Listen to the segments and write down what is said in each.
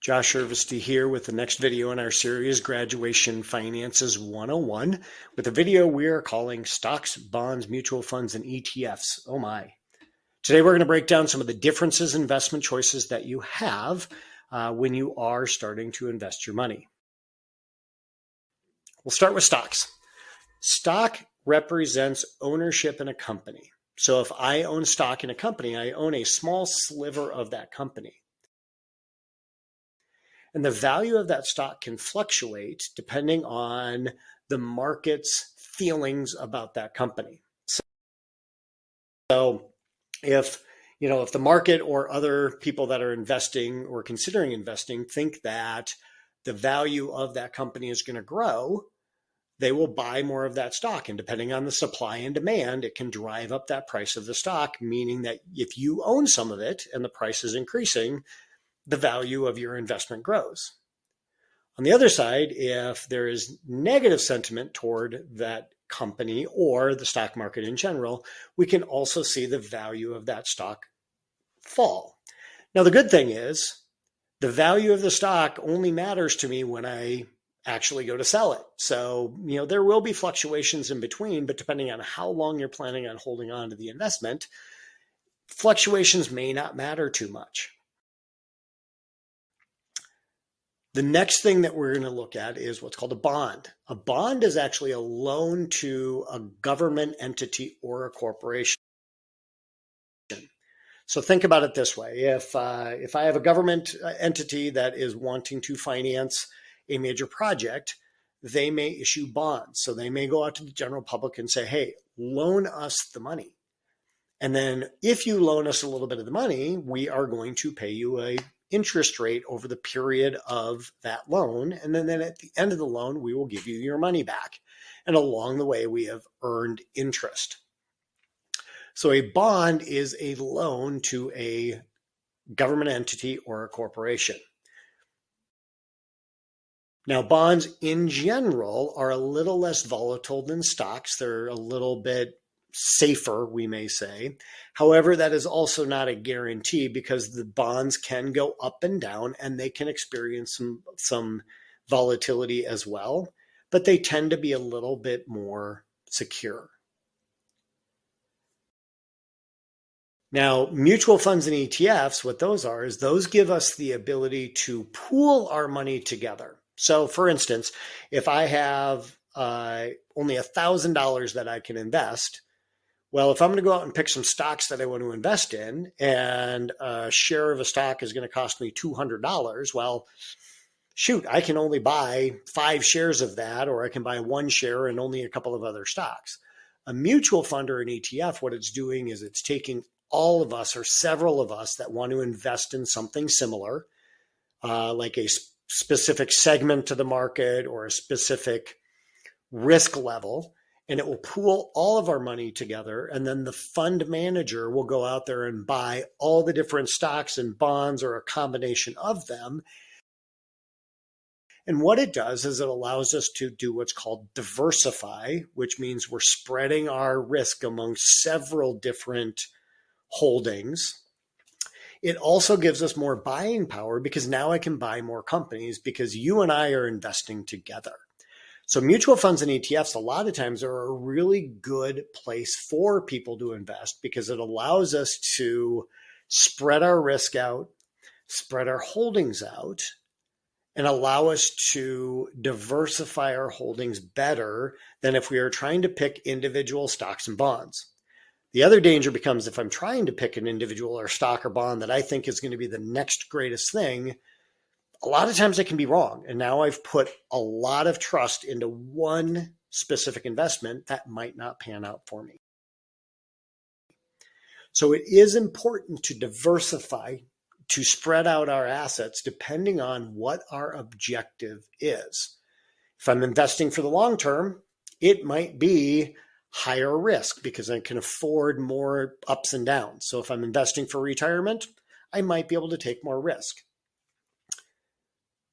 Josh Ervisti here with the next video in our series, Graduation Finances 101, with a video we are calling Stocks, Bonds, Mutual Funds, and ETFs. Oh my. Today we're going to break down some of the differences in investment choices that you have when you are starting to invest your money. We'll start with stocks. Stock represents ownership in a company. So if I own stock in a company, I own a small sliver of that company. And the value of that stock can fluctuate depending on the market's feelings about that company. So if the market or other people that are investing or considering investing think that the value of that company is going to grow, they will buy more of that stock. And depending on the supply and demand, it can drive up that price of the stock, meaning that if you own some of it and the price is increasing, the value of your investment grows. On the other side, if there is negative sentiment toward that company or the stock market in general, we can also see the value of that stock fall. Now, the good thing is the value of the stock only matters to me when I actually go to sell it. So, there will be fluctuations in between, but depending on how long you're planning on holding on to the investment, fluctuations may not matter too much. The next thing that we're going to look at is what's called a bond. A bond is actually a loan to a government entity or a corporation. So think about it this way. If I have a government entity that is wanting to finance a major project, they may issue bonds. So they may go out to the general public and say, hey, loan us the money. And then if you loan us a little bit of the money, we are going to pay you an interest rate over the period of that loan. And then at the end of the loan, we will give you your money back. And along the way, we have earned interest. So a bond is a loan to a government entity or a corporation. Now, bonds in general are a little less volatile than stocks. They're a little bit safer, we may say. However, that is also not a guarantee because the bonds can go up and down and they can experience some volatility as well, but they tend to be a little bit more secure. Now, mutual funds and ETFs, what those are is those give us the ability to pool our money together. So for instance, if I have only $1,000 that I can invest, well, if I'm going to go out and pick some stocks that I want to invest in and a share of a stock is going to cost me $200, well, shoot, I can only buy 5 shares of that, or I can buy 1 share and only a couple of other stocks. A mutual fund or an ETF, what it's doing is it's taking all of us or several of us that want to invest in something similar, like a specific segment to the market or a specific risk level, and it will pool all of our money together. And then the fund manager will go out there and buy all the different stocks and bonds or a combination of them. And what it does is it allows us to do what's called diversify, which means we're spreading our risk among several different holdings. It also gives us more buying power because now I can buy more companies because you and I are investing together. So mutual funds and ETFs a lot of times are a really good place for people to invest because it allows us to spread our risk out, spread our holdings out, and allow us to diversify our holdings better than if we are trying to pick individual stocks and bonds. The other danger becomes if I'm trying to pick an individual or stock or bond that I think is going to be the next greatest thing, a lot of times I can be wrong. And now I've put a lot of trust into one specific investment that might not pan out for me. So it is important to diversify, to spread out our assets depending on what our objective is. If I'm investing for the long term, it might be higher risk because I can afford more ups and downs. So if I'm investing for retirement, I might be able to take more risk.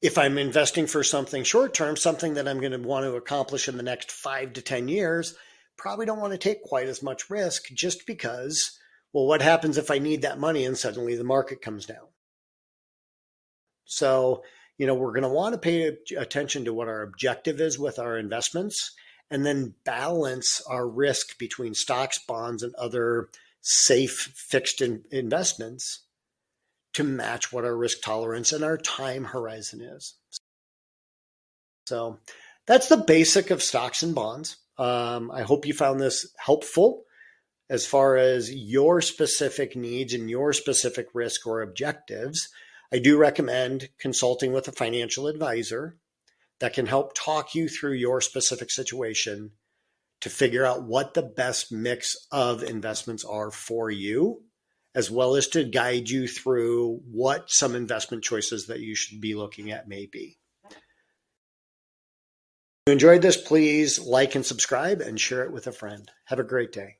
If I'm investing for something short term, something that I'm going to want to accomplish in the next 5 to 10 years, probably don't want to take quite as much risk just because, well, what happens if I need that money and suddenly the market comes down? So, we're going to want to pay attention to what our objective is with our investments and then balance our risk between stocks, bonds, and other safe fixed investments to match what our risk tolerance and our time horizon is. So that's the basic of stocks and bonds. I hope you found this helpful as far as your specific needs and your specific risk or objectives. I do recommend consulting with a financial advisor that can help talk you through your specific situation to figure out what the best mix of investments are for you, as well as to guide you through what some investment choices that you should be looking at may be. If you enjoyed this, please like and subscribe and share it with a friend. Have a great day.